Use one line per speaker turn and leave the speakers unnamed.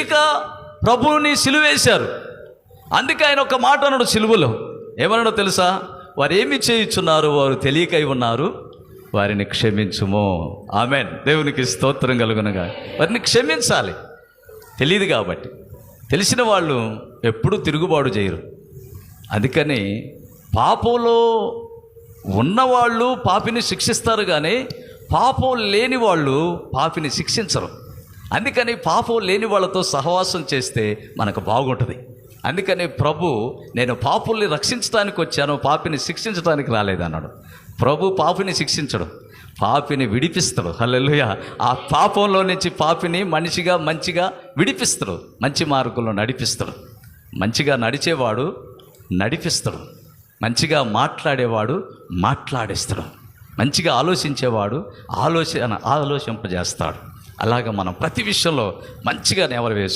తెలియక ప్రభువుని సిలువేశారు. అందుకే ఆయన ఒక మాట అన్నాడు సిలువలో. ఏమన్నాడో తెలుసా? వారు ఏమి చేయుచున్నారు, వారు తెలియకై ఉన్నారు, వారిని క్షమించుము. ఆమేన్. దేవునికి స్తోత్రం కలుగునుగా. వారిని క్షమించాలి. తెలియదు కాబట్టి. తెలిసిన వాళ్ళు ఎప్పుడూ తిరుగుబాటు చేయరు. అందుకని పాపంలో ఉన్నవాళ్ళు పాపిని శిక్షిస్తారు, కానీ పాపం లేని వాళ్ళు పాపిని శిక్షించరు. అందుకని పాపం లేని వాళ్ళతో సహవాసం చేస్తే మనకు బాగుంటుంది. అందుకని ప్రభు, నేను పాపుల్ని రక్షించడానికి వచ్చాను, పాపిని శిక్షించడానికి రాలేదన్నాడు. ప్రభు పాపిని శిక్షించడు, పాపిని విడిపిస్తాడు. హల్లెలూయా. ఆ పాపంలో నుంచి పాపిని మనిషిగా మంచిగా విడిపిస్తాడు, మంచి మార్గంలో నడిపిస్తాడు. మంచిగా నడిచేవాడు నడిపిస్తాడు, మంచిగా మాట్లాడేవాడు మాట్లాడిస్తాడు, మంచిగా ఆలోచించేవాడు ఆలోచింపజేస్తాడు. అలాగ మనం ప్రతి విషయంలో మంచిగా నెవరు